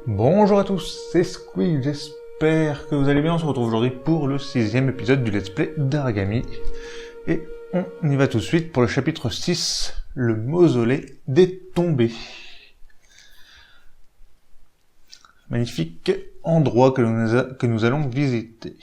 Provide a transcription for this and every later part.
Bonjour à tous, c'est Squeak, j'espère que vous allez bien. On se retrouve aujourd'hui pour le 6e épisode du Let's Play d'Aragami. Et on y va tout de suite pour le chapitre 6, le mausolée des tombés. Magnifique endroit que nous allons visiter.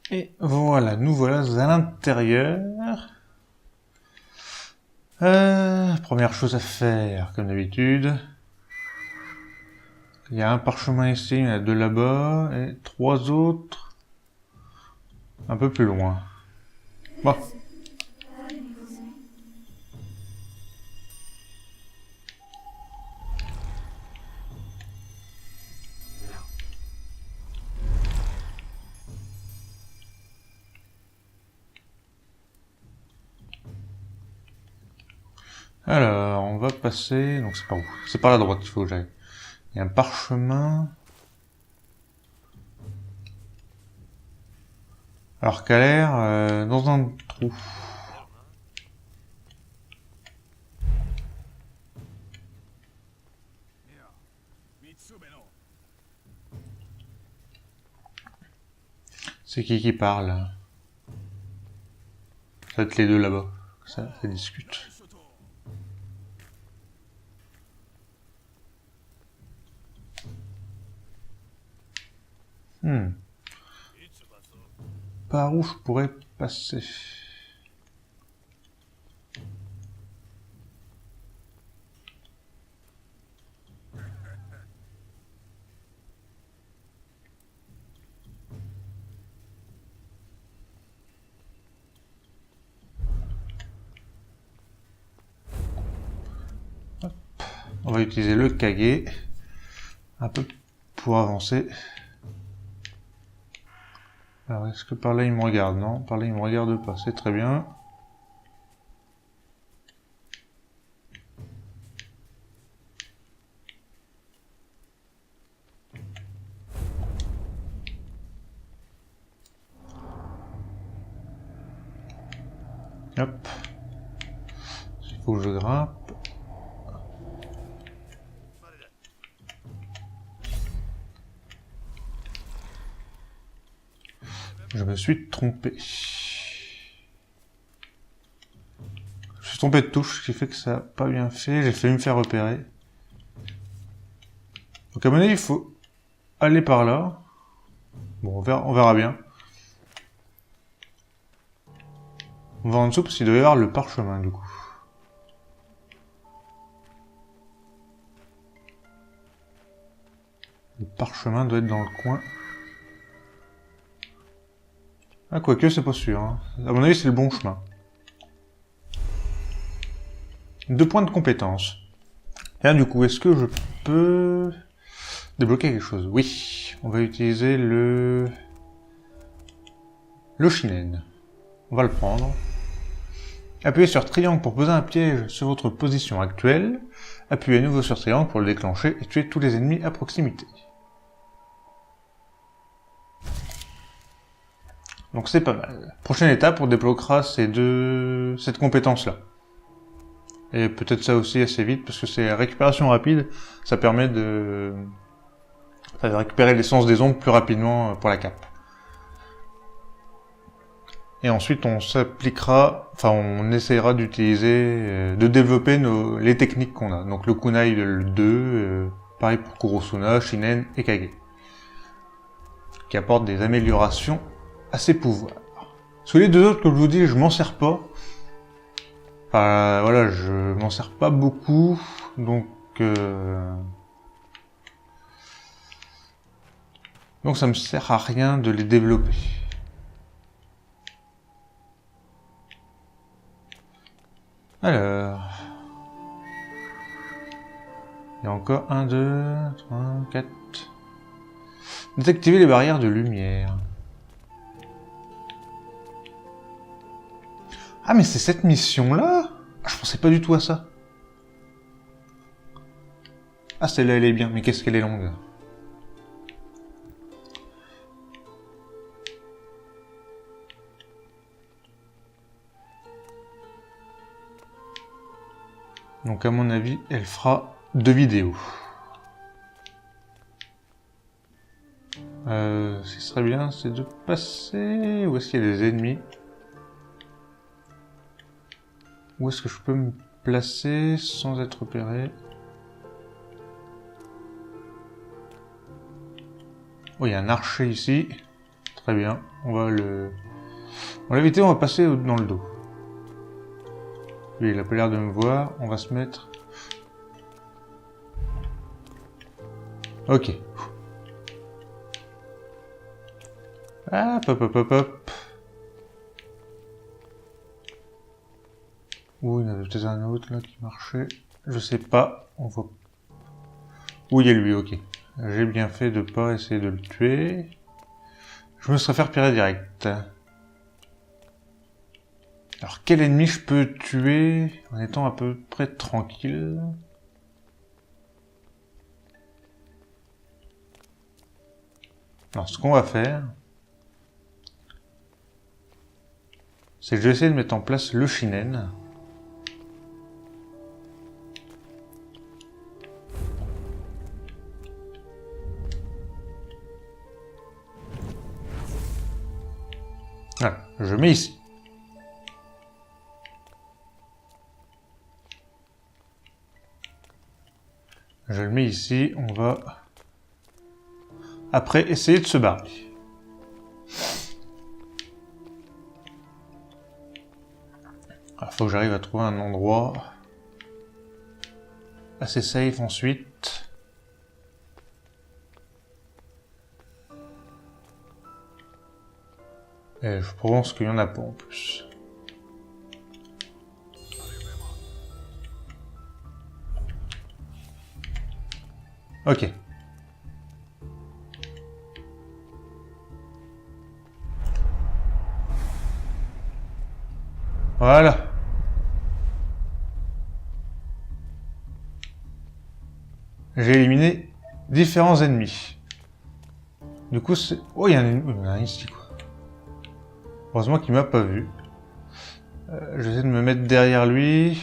Et voilà, nous voilà à l'intérieur. Première chose à faire, comme d'habitude. Il y a un parchemin ici, il y en a deux là-bas, et trois autres un peu plus loin. Bon. Alors, on va passer... Donc c'est par où? C'est par la droite qu'il faut que j'aille. Il y a un parchemin. Alors qu'à l'air, dans un trou. C'est qui parle? Ça va être les deux là-bas. Ça discute. Par où je pourrais passer? Hop. On va utiliser le Kage un peu pour avancer. Alors, est-ce que par là il me regarde? Non, par là il me regarde pas, c'est très bien. Hop. Il faut que je grimpe. Je me suis trompé. Je suis trompé de touche, ce qui fait que ça n'a pas bien fait. J'ai failli me faire repérer. Donc à mon avis, il faut aller par là. Bon, on verra bien. On va en dessous parce qu'il doit y avoir le parchemin du coup. Le parchemin doit être dans le coin. Ah, quoique, c'est pas sûr. Hein. À mon avis, c'est le bon chemin. 2 points de compétence. Et là, du coup, est-ce que je peux débloquer quelque chose? Oui. On va utiliser le Shinen. On va le prendre. Appuyez sur triangle pour poser un piège sur votre position actuelle. Appuyez à nouveau sur triangle pour le déclencher et tuer tous les ennemis à proximité. Donc c'est pas mal. Prochaine étape, on débloquera cette compétence-là. Et peut-être ça aussi assez vite, parce que c'est récupération rapide, ça permet de récupérer l'essence des ombres plus rapidement pour la cape. Et ensuite on s'appliquera, enfin on essaiera d'utiliser, de développer les techniques qu'on a. Donc le kunai le 2, pareil pour Kurosuna, Shinen et Kage. Qui apportent des améliorations à ses pouvoirs. Sur les deux autres, comme je vous dis, je m'en sers pas. Enfin voilà, je m'en sers pas beaucoup, donc ça me sert à rien de les développer. Alors... il y a encore 1, 2, 3, 4... Désactiver les barrières de lumière. Ah mais c'est cette mission-là? Je pensais pas du tout à ça. Ah celle-là elle est bien, mais qu'est-ce qu'elle est longue. Donc à mon avis, elle fera 2 vidéos. Ce qui serait bien, c'est de passer... Où est-ce qu'il y a des ennemis? Où est-ce que je peux me placer sans être repéré? Oh, il y a un archer ici. Très bien, on va l'éviter, on va passer dans le dos. Lui, il a pas l'air de me voir, on va se mettre... Ok. Hop, hop, hop, hop, hop. Ouh, il y en avait peut-être un autre là qui marchait. Je sais pas, on voit... Où il y a lui, ok. J'ai bien fait de pas essayer de le tuer. Je me serais fait repérer direct. Alors quel ennemi je peux tuer en étant à peu près tranquille? Alors ce qu'on va faire, c'est que je vais essayer de mettre en place le Shinen. Voilà, je mets ici. Je le mets ici, on va après essayer de se barrer. Il faut que j'arrive à trouver un endroit assez safe ensuite. Et je pense qu'il y en a pas en plus. Ok. Voilà. J'ai éliminé différents ennemis. Du coup, c'est... Oh, il y en a un ici, quoi. Heureusement qu'il m'a pas vu. J'essaie de me mettre derrière lui.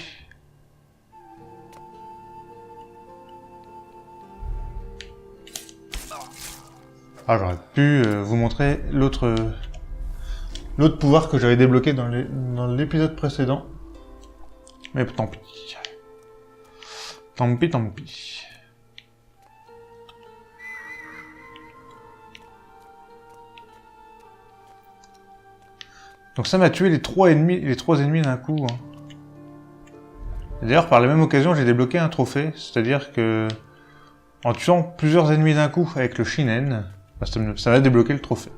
Ah, j'aurais pu vous montrer l'autre pouvoir que j'avais débloqué dans l'épisode précédent. Mais tant pis. Tant pis, tant pis. Donc ça m'a tué les trois ennemis d'un coup. Hein. D'ailleurs, par la même occasion, j'ai débloqué un trophée. C'est-à-dire que en tuant plusieurs ennemis d'un coup avec le Shinen, bah, ça m'a débloqué le trophée.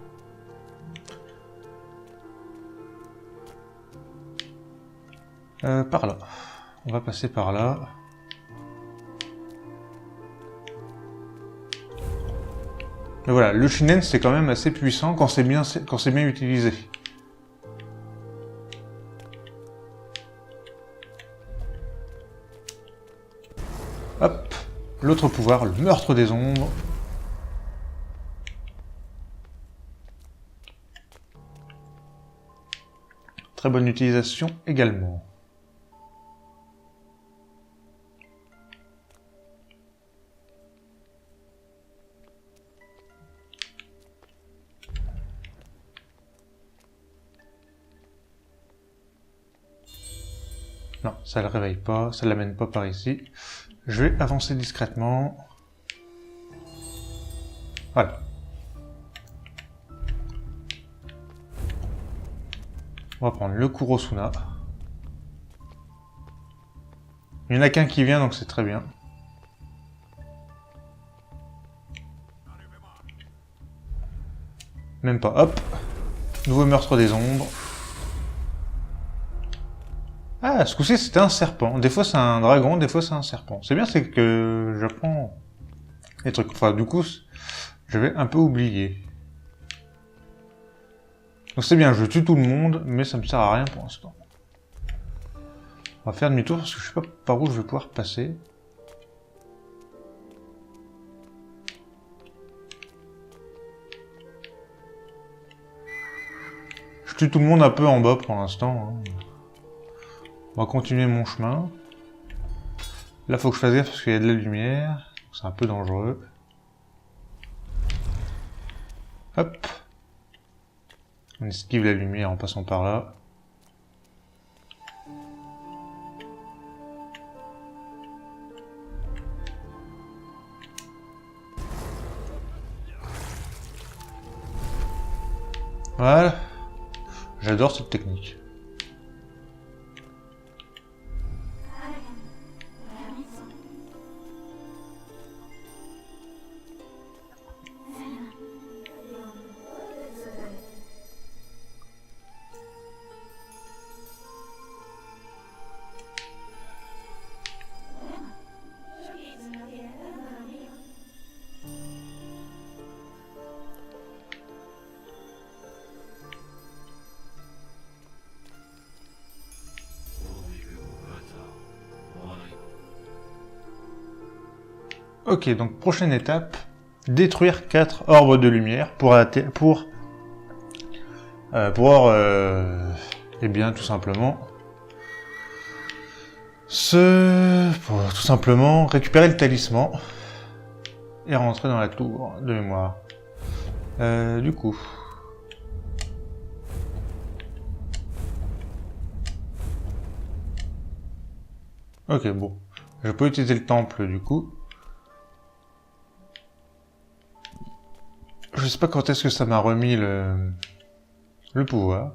Par là. On va passer par là. Mais voilà, le Shinen c'est quand même assez puissant quand c'est bien utilisé. Hop, l'autre pouvoir, le meurtre des ombres. Très bonne utilisation également. Non, ça le réveille pas, ça l'amène pas par ici. Je vais avancer discrètement. Voilà. On va prendre le Kurosuna. Il n'y en a qu'un qui vient, donc c'est très bien. Même pas, hop. Nouveau meurtre des ombres. Ah, ce coup-ci c'était un serpent. Des fois c'est un dragon, des fois c'est un serpent. C'est bien, c'est que j'apprends les trucs. Enfin, du coup, j'avais un peu oublié. Donc c'est bien, je tue tout le monde, mais ça me sert à rien pour l'instant. On va faire demi-tour parce que je sais pas par où je vais pouvoir passer. Je tue tout le monde un peu en bas pour l'instant. Hein. On va continuer mon chemin. Là, faut que je fasse gaffe parce qu'il y a de la lumière. C'est un peu dangereux. Hop. On esquive la lumière en passant par là. Voilà. J'adore cette technique. Ok, donc prochaine étape, détruire 4 orbes de lumière pour eh bien tout simplement pour tout simplement récupérer le talisman et rentrer dans la tour de mémoire. Du coup. Ok, bon. Je peux utiliser le temple du coup. Je sais pas quand est-ce que ça m'a remis le pouvoir.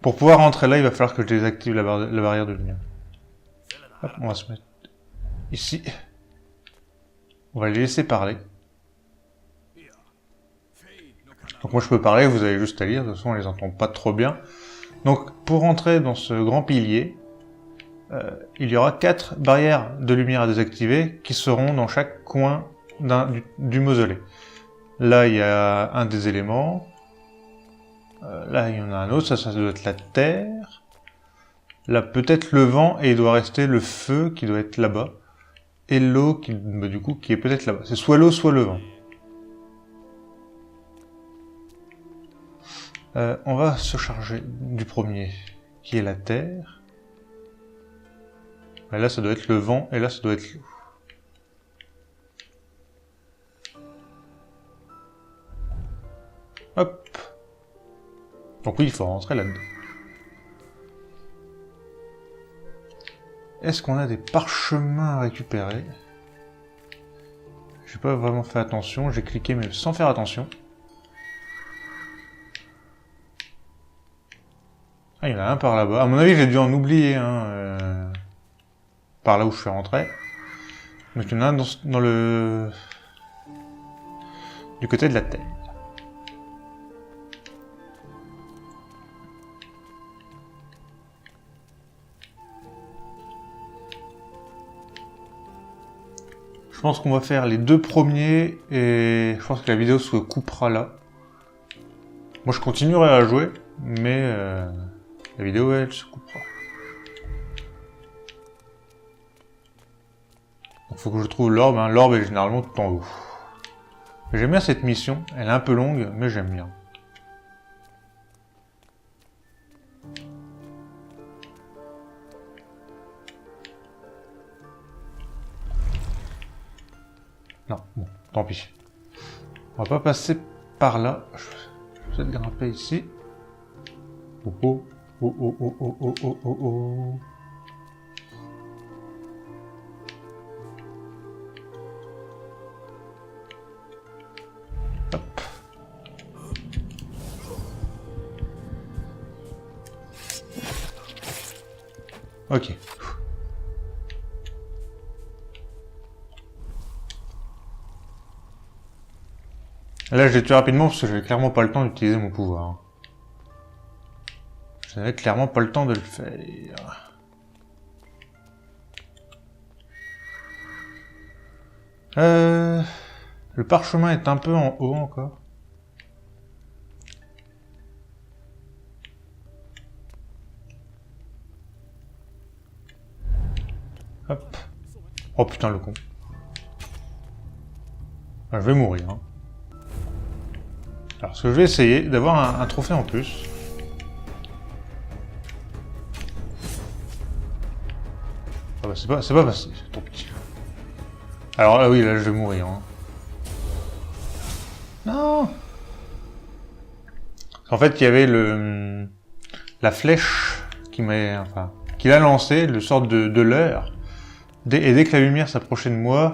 Pour pouvoir rentrer là, il va falloir que je désactive la barrière de lumière. Hop, on va se mettre ici. On va les laisser parler. Donc moi je peux parler, vous avez juste à lire, de toute façon on les entend pas trop bien. Donc pour rentrer dans ce grand pilier, il y aura 4 barrières de lumière à désactiver qui seront dans chaque coin du mausolée. Là, il y a un des éléments. Là, il y en a un autre. Ça doit être la terre. Là, peut-être le vent. Et il doit rester le feu qui doit être là-bas. Et l'eau qui, du coup, qui est peut-être là-bas. C'est soit l'eau, soit le vent. On va se charger du premier, qui est la terre. Et là, ça doit être le vent. Et là, ça doit être l'eau. Hop. Donc oui, il faut rentrer là-dedans. Est-ce qu'on a des parchemins à récupérer? J'ai pas vraiment fait attention, j'ai cliqué mais sans faire attention. Ah, il y en a un par là-bas. À mon avis, j'ai dû en oublier un par là où je suis rentré. Donc il y en a un dans le... du côté de la terre. Je pense qu'on va faire les 2 premiers et je pense que la vidéo se coupera là. Moi je continuerai à jouer, mais la vidéo elle se coupera. Donc faut que je trouve l'orbe, hein. L'orbe est généralement tout en haut. J'aime bien cette mission, elle est un peu longue, mais j'aime bien. Non, bon, tant pis. On va pas passer par là. Je vais peut-être grimper ici. Oh oh, oh oh oh oh oh oh oh oh. Hop. Ok. Là, je l'ai tué rapidement parce que j'avais clairement pas le temps d'utiliser mon pouvoir. Je n'avais clairement pas le temps de le faire. Le parchemin est un peu en haut encore. Hop. Oh putain le con. Je vais mourir. Hein. Alors ce que je vais essayer d'avoir un trophée en plus. Ah bah c'est pas passé, c'est trop petit. Alors là oui, là je vais mourir. Hein. Non. En fait, il y avait la flèche qui l'a lancé, le sort de leurre. Et dès que la lumière s'approchait de moi,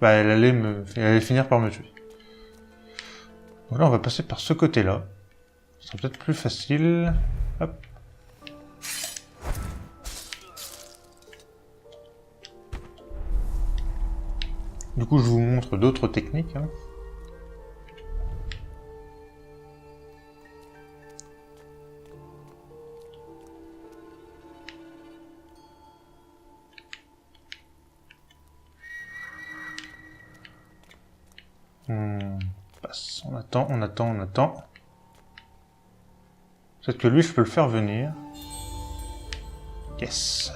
bah, elle allait finir par me tuer. Donc là, on va passer par ce côté-là. Ce sera peut-être plus facile. Hop. Du coup, je vous montre d'autres techniques. Hein. Passe. On attend, on attend, on attend. Peut-être que lui, je peux le faire venir. Yes.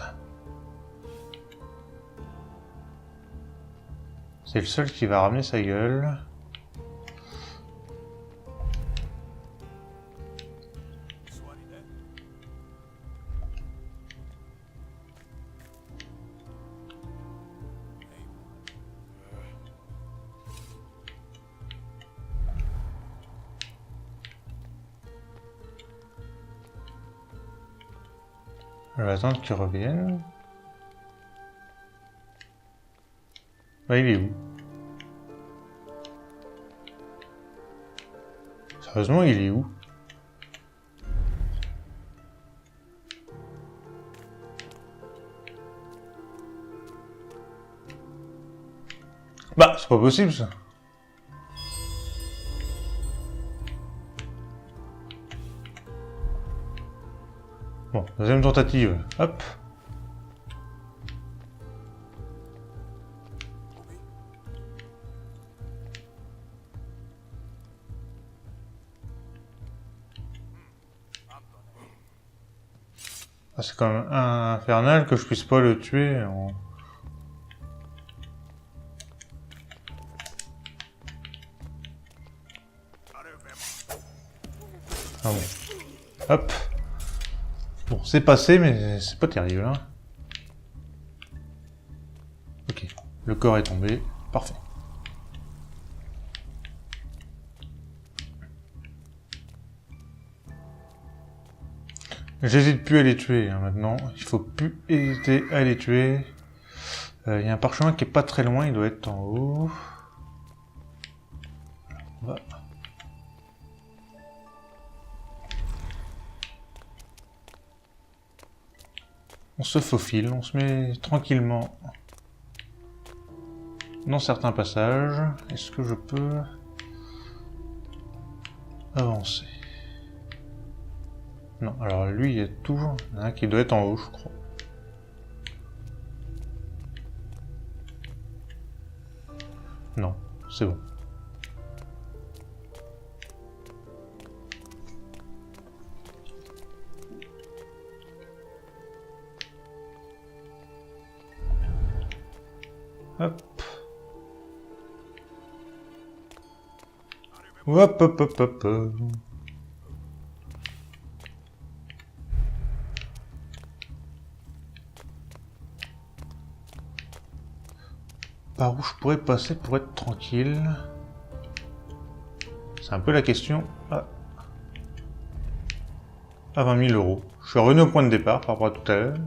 C'est le seul qui va ramener sa gueule. Je vais attendre qu'il revienne. Bah, il est où? Sérieusement, il est où? Bah, c'est pas possible ça. Bon, deuxième tentative. Hop. Ah, c'est quand même infernal que je puisse pas le tuer en... Ah bon. Hop. Bon, c'est passé, mais c'est pas terrible. Hein. Ok. Le corps est tombé. Parfait. J'hésite plus à les tuer hein, maintenant. Il faut plus hésiter à les tuer. Il y a un parchemin qui est pas très loin. Il doit être en haut. On va... On se faufile, on se met tranquillement dans certains passages. Est-ce que je peux avancer? Non, alors lui il y a toujours un qui doit être en haut, je crois. Non, c'est bon. Hop. Hop, hop, hop, hop, hop. Par où je pourrais passer pour être tranquille? C'est un peu la question. Ah. À 20 000 euros. Je suis revenu au point de départ par rapport à tout à l'heure.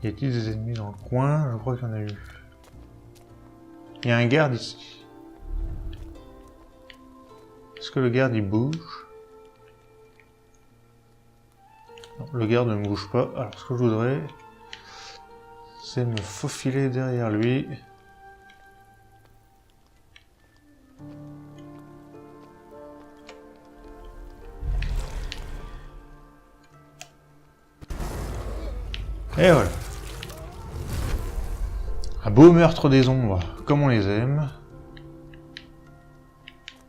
Y a-t-il des ennemis dans le coin? Je crois qu'il y en a eu. Il y a un garde ici. Est-ce que le garde il bouge? Non, le garde ne bouge pas. Alors ce que je voudrais, c'est me faufiler derrière lui. Et voilà. Un beau meurtre des ombres, comme on les aime.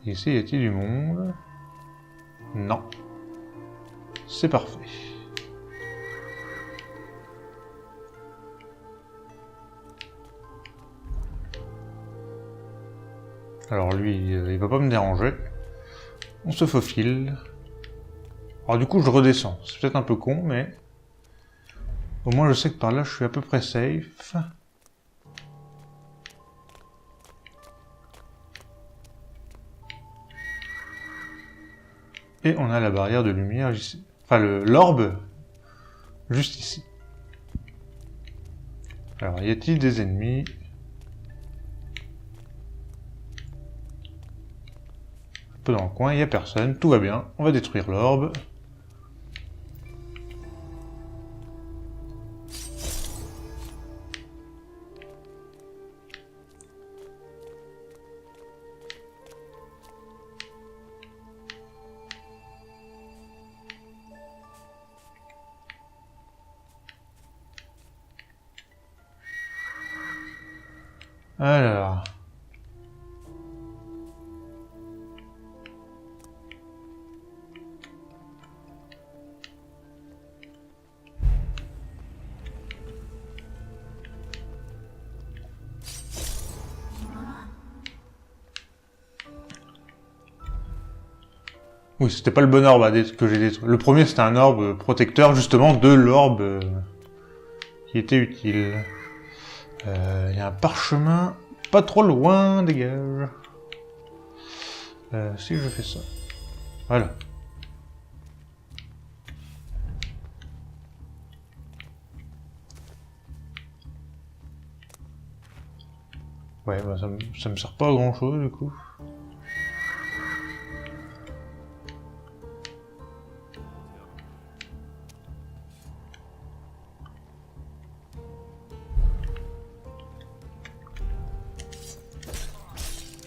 Ici, y a-t-il du monde? Non. C'est parfait. Alors lui, il va pas me déranger. On se faufile. Alors du coup, je redescends. C'est peut-être un peu con, mais... Au moins, je sais que par là, je suis à peu près safe. Et on a la barrière de lumière ici. Enfin, l'orbe, juste ici. Alors, y a-t-il des ennemis? Un peu dans le coin, il n'y a personne, tout va bien. On va détruire l'orbe. Alors... Oui, c'était pas le bon orbe que j'ai détruit. Le premier, c'était un orbe protecteur, justement, de l'orbe qui était utile. Il y a un parchemin pas trop loin, dégage. Si je fais ça. Voilà. Ouais, bah ça me sert pas à grand chose, du coup.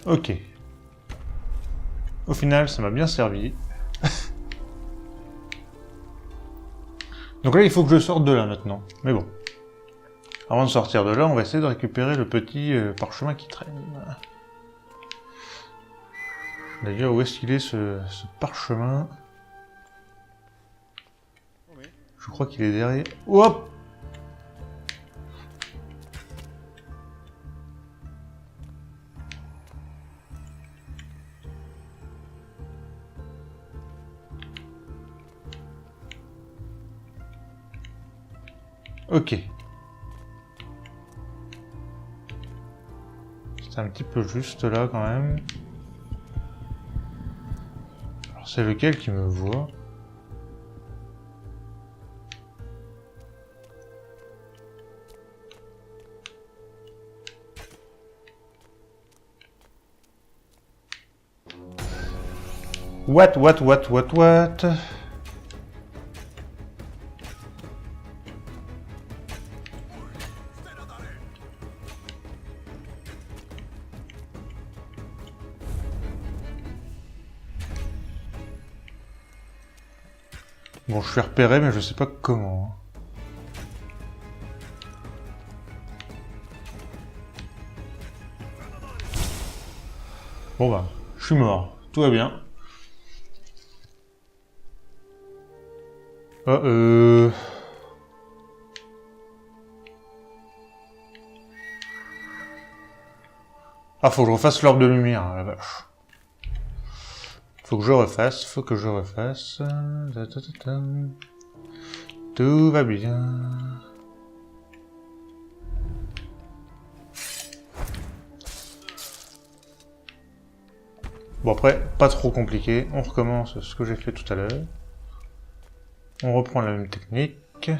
Ok. Au final, ça m'a bien servi. Donc là, il faut que je sorte de là maintenant. Mais bon. Avant de sortir de là, on va essayer de récupérer le petit parchemin qui traîne. D'ailleurs, où est-ce qu'il est ce parchemin? Je crois qu'il est derrière. Hop! Ok. C'est un petit peu juste là quand même. Alors c'est lequel qui me voit? What? Bon, je suis repéré, mais je sais pas comment. Bon bah, je suis mort. Tout va bien. Ah, faut que je refasse l'orbe de lumière, la vache. Faut que je refasse. Tout va bien. Bon après, pas trop compliqué. On recommence ce que j'ai fait tout à l'heure. On reprend la même technique.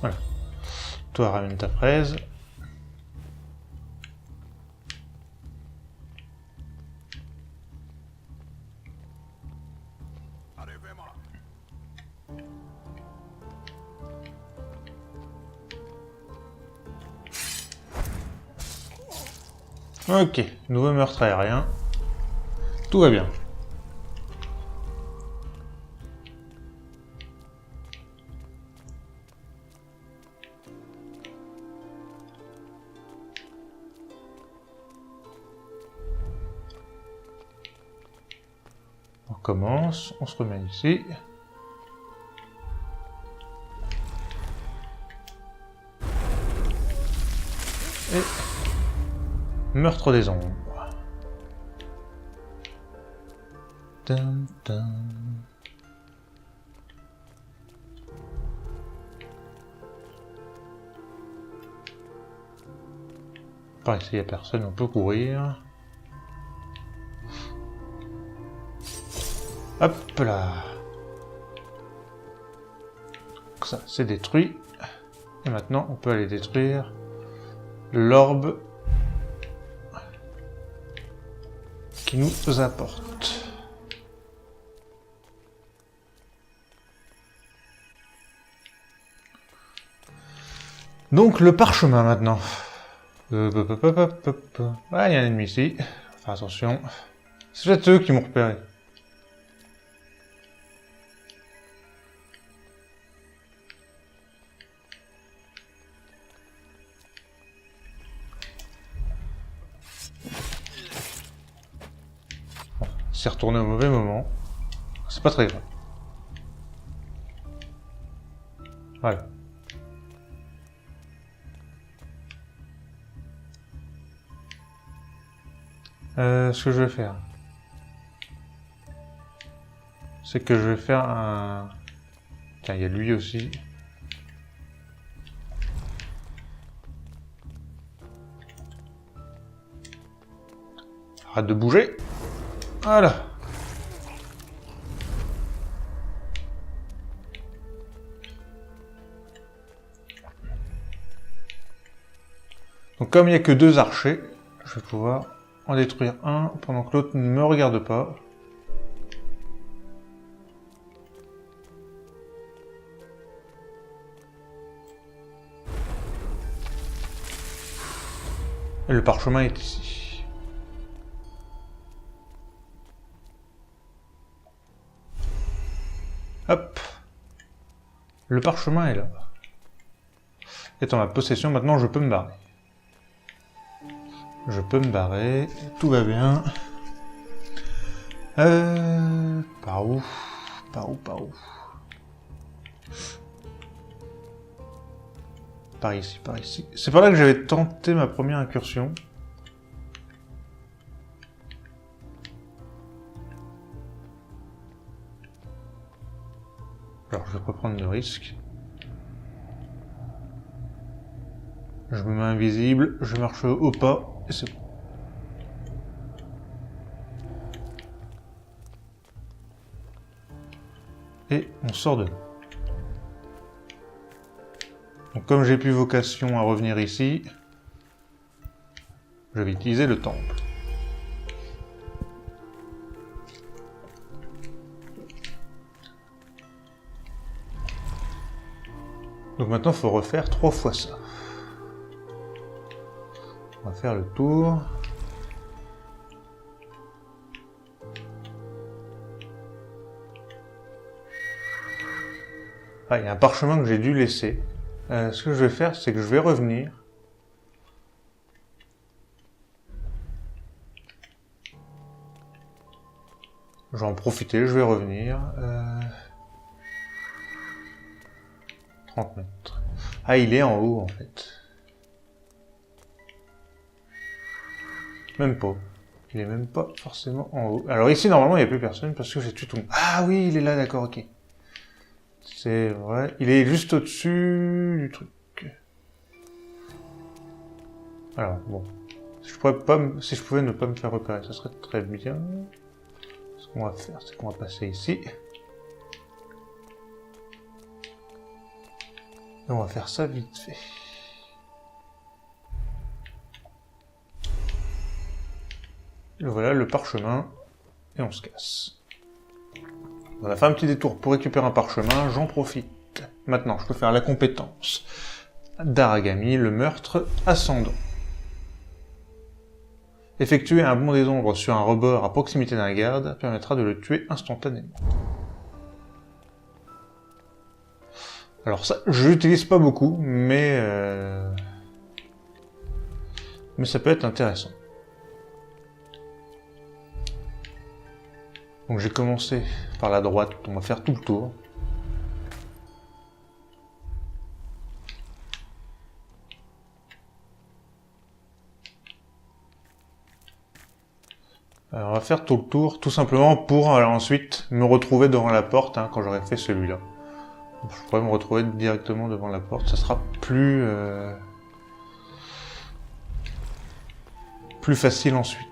Voilà. Toi, ramène ta fraise. Ok, nouveau meurtre aérien. Tout va bien. On recommence, on se remet ici. Et meurtre des ombres. Dun, dun. Par ici, il n'y a personne, on peut courir. Hop là. Donc ça, c'est détruit. Et maintenant, on peut aller détruire l'orbe qui nous apporte. Donc le parchemin maintenant. Ah, il y a un ennemi ici. Enfin attention. C'est peut-être eux qui m'ont repéré. Bon, c'est retourné au mauvais moment. C'est pas très grave. Voilà. Ce que je vais faire, c'est que je vais faire un... Tiens, il y a lui aussi. Arrête de bouger. Voilà. Donc comme il n'y a que 2 archers, je vais pouvoir en détruire un pendant que l'autre ne me regarde pas. Et le parchemin est ici. Hop. Le parchemin est là. Est en ma possession, maintenant je peux me barrer. Je peux me barrer, tout va bien. Par où? Par où? Par où? Par ici, par ici. C'est par là que j'avais tenté ma première incursion. Alors, je vais pas prendre de risque. Je me mets invisible, je marche au pas, et c'est bon. Et on sort de là. Donc comme j'ai plus vocation à revenir ici, je vais utiliser le temple. Donc maintenant il faut refaire 3 fois ça. On va faire le tour. Ah, il y a un parchemin que j'ai dû laisser. Ce que je vais faire, c'est que je vais revenir. Je vais en profiter, je vais revenir. 30 mètres. Ah, il est en haut, en fait. Même pas. Il est même pas forcément en haut. Alors ici, normalement, il n'y a plus personne parce que j'ai tué tout le monde. Ah oui, il est là, d'accord, ok. C'est vrai. Il est juste au-dessus du truc. Alors, bon. Si je pouvais ne pas me faire repérer, ça serait très bien. Ce qu'on va faire, c'est qu'on va passer ici. Et on va faire ça vite fait. Et voilà le parchemin. Et on se casse. On a fait un petit détour pour récupérer un parchemin, j'en profite. Maintenant, je peux faire la compétence d'Aragami, le meurtre ascendant. Effectuer un bond des ombres sur un rebord à proximité d'un garde permettra de le tuer instantanément. Alors ça, je l'utilise pas beaucoup, mais ça peut être intéressant. Donc j'ai commencé par la droite, on va faire tout le tour. Alors, on va faire tout le tour, tout simplement pour ensuite me retrouver devant la porte quand j'aurai fait celui-là. Je pourrais me retrouver directement devant la porte, ça sera plus facile ensuite.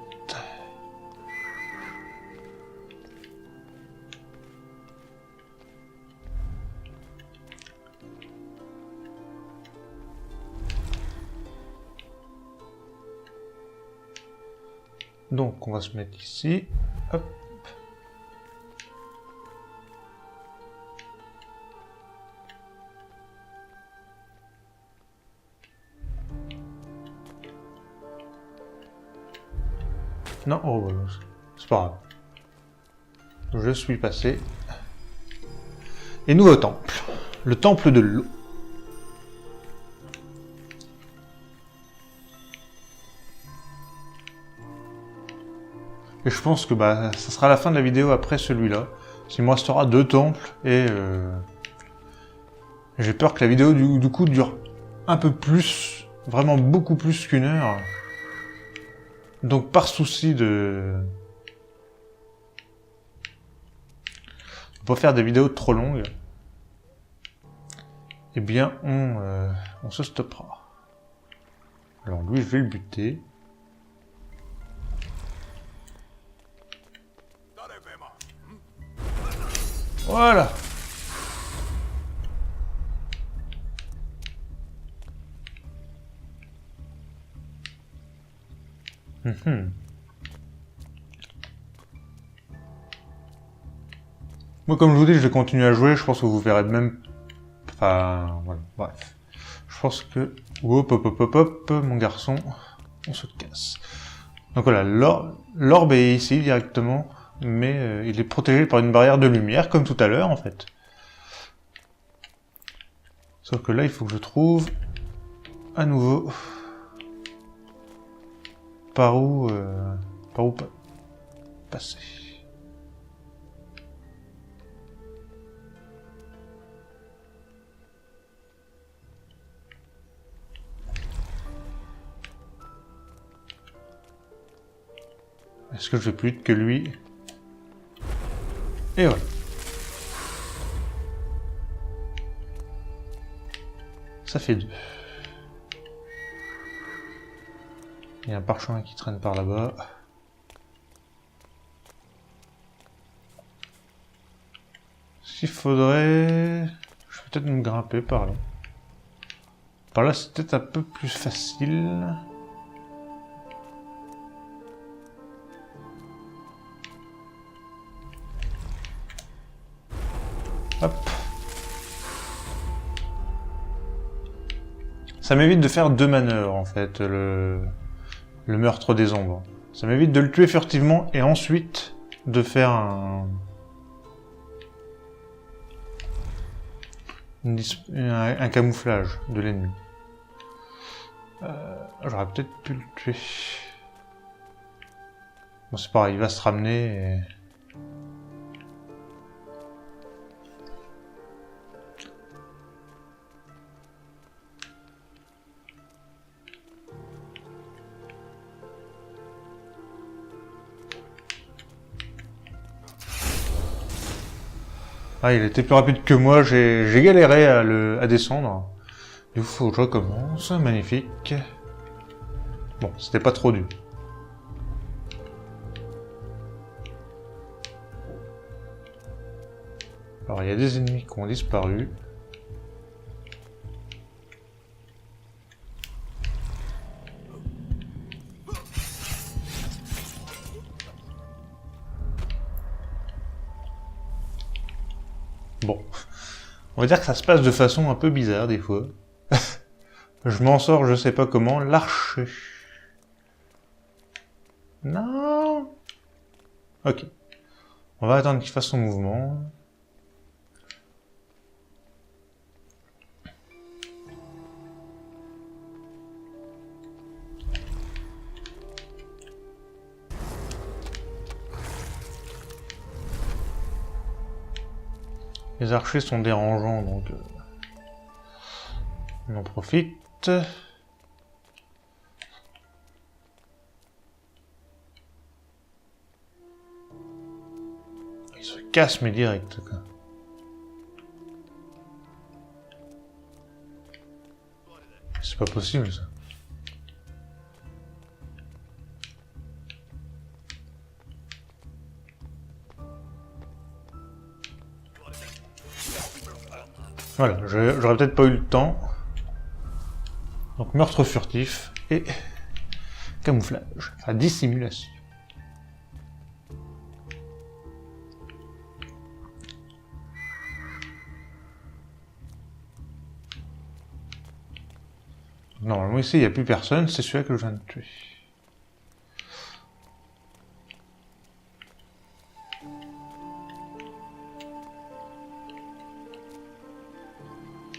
Donc on va se mettre ici. Hop. Non, oh, c'est pas grave. Je suis passé. Et nouveau temple. Le temple de l'eau. Et je pense que ça sera la fin de la vidéo après celui-là. Il me restera 2 temples et j'ai peur que la vidéo du coup dure un peu plus, vraiment beaucoup plus qu'1 heure. Donc par souci de pas faire des vidéos trop longues, eh bien on se stoppera. Alors lui je vais le buter. Voilà. Moi, comme je vous dis, je vais continuer à jouer. Je pense que vous verrez même... Enfin, voilà, bref. Je pense que... Hop, hop, hop, hop, hop, mon garçon. On se casse. Donc voilà, l'orbe est ici directement, mais il est protégé par une barrière de lumière, comme tout à l'heure, en fait. Sauf que là, il faut que je trouve à nouveau par où passer. Est-ce que je vais plus vite que lui? Et voilà. Ça fait 2. Il y a un parchemin qui traîne par là-bas. S'il faudrait... Je vais peut-être me grimper par là. Par là, c'est peut-être un peu plus facile. Hop. Ça m'évite de faire 2 manœuvres, en fait, le meurtre des ombres. Ça m'évite de le tuer furtivement et ensuite de faire un camouflage de l'ennemi. J'aurais peut-être pu le tuer. Bon, c'est pareil, il va se ramener et... Ah, il était plus rapide que moi, j'ai galéré à descendre. Du coup, faut que je recommence. Magnifique. Bon, c'était pas trop dur. Alors, il y a des ennemis qui ont disparu. Bon. On va dire que ça se passe de façon un peu bizarre, des fois. Je m'en sors, je sais pas comment. L'archer. Non. Ok. On va attendre qu'il fasse son mouvement. Les archers sont dérangeants, donc on en profite. Il se casse mais direct, quoi. C'est pas possible, ça. Voilà, j'aurais peut-être pas eu le temps. Donc meurtre furtif et camouflage, enfin dissimulation. Normalement ici il n'y a plus personne, c'est celui-là que je viens de tuer.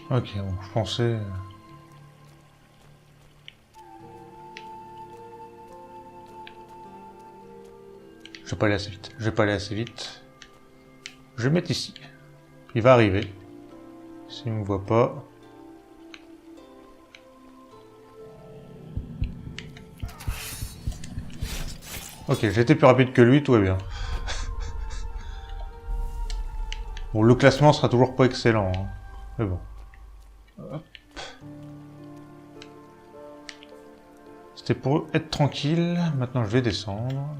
Ok, bon, je pensais... Je vais pas aller assez vite, je vais pas aller assez vite. Je vais mettre ici. Il va arriver. S'il me voit pas... Ok, j'étais plus rapide que lui, tout va bien. Bon, le classement sera toujours pas excellent, hein. Mais bon. Hop. C'était pour être tranquille, maintenant je vais descendre.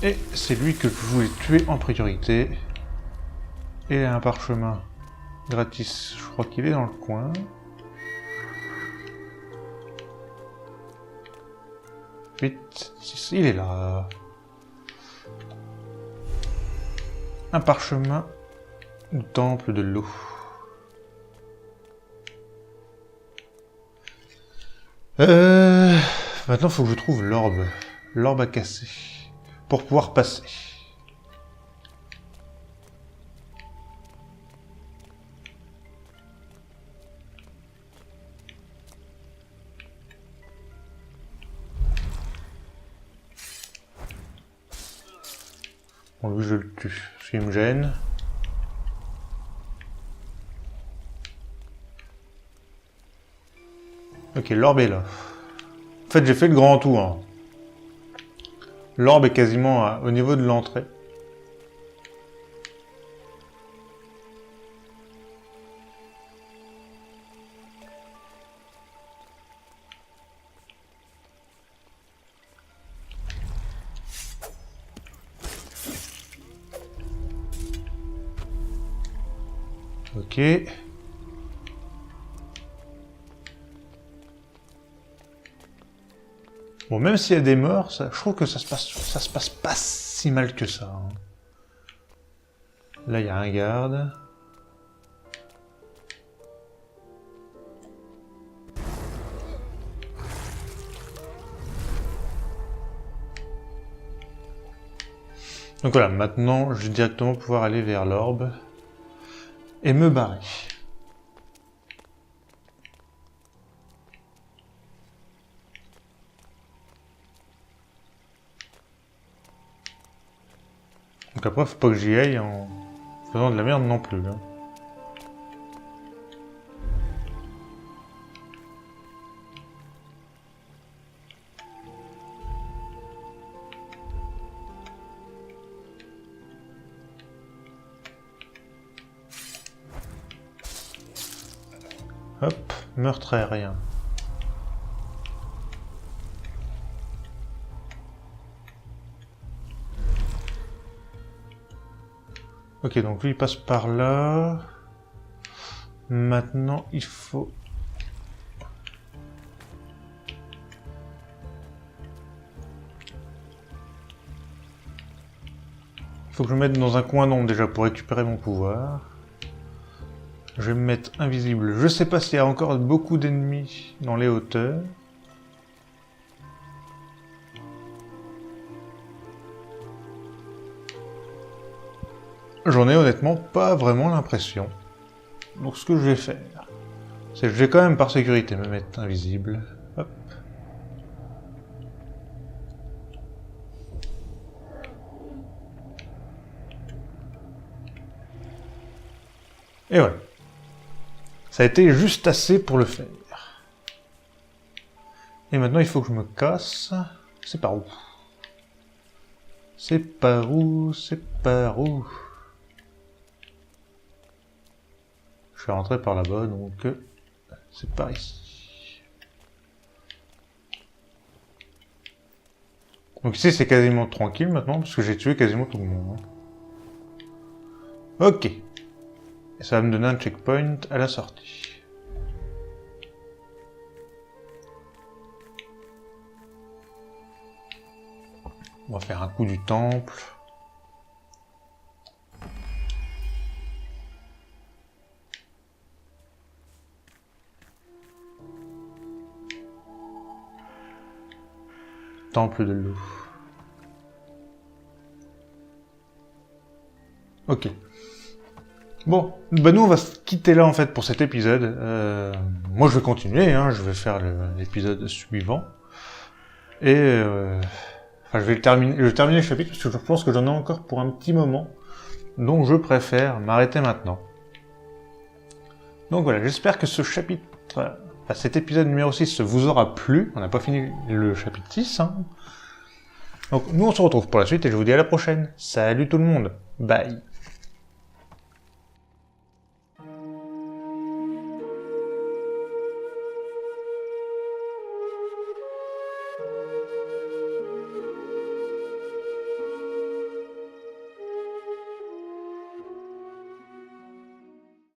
Et c'est lui que je voulais tuer en priorité. Et un parchemin gratis, je crois qu'il est dans le coin. Vite, il est là. Un parchemin du temple de l'eau. Maintenant, il faut que je trouve l'orbe. L'orbe à casser. Pour pouvoir passer. Bon, lui, je le tue. S'il me gêne. Ok, l'orbe est là. En fait, j'ai fait le grand tour. Hein. L'orbe est quasiment au niveau de l'entrée. Ok. Bon, même s'il y a des morts, je trouve que ça se passe pas si mal que ça. Hein. Là, il y a un garde. Donc voilà, maintenant, je vais directement pouvoir aller vers l'orbe et me barrer. Donc après, faut pas que j'y aille en faisant de la merde non plus. Hein. Hop, meurtre aérien. Ok, donc lui il passe par là. Maintenant il faut... Il faut que je me mette dans un coin d'ombre déjà pour récupérer mon pouvoir. Je vais me mettre invisible. Je sais pas s'il y a encore beaucoup d'ennemis dans les hauteurs. J'en ai honnêtement pas vraiment l'impression. Donc ce que je vais faire, c'est que je vais quand même par sécurité me mettre invisible. Hop. Et voilà. Ça a été juste assez pour le faire. Et maintenant il faut que je me casse. C'est par où? C'est par où? C'est par où? Je suis rentré par là-bas, donc c'est par ici. Donc ici c'est quasiment tranquille maintenant, parce que j'ai tué quasiment tout le monde. Ok. Et ça va me donner un checkpoint à la sortie. On va faire un coup du temple. Temple de l'eau. Ok. Bon, bah nous on va se quitter là en fait pour cet épisode. Moi je vais continuer, hein, je vais faire l'épisode suivant. Et enfin, je vais terminer le chapitre parce que je pense que j'en ai encore pour un petit moment. Donc je préfère m'arrêter maintenant. Donc voilà, j'espère que ce chapitre, enfin, cet épisode numéro 6 vous aura plu. On n'a pas fini le chapitre 6. Hein. Donc nous on se retrouve pour la suite et je vous dis à la prochaine. Salut tout le monde. Bye.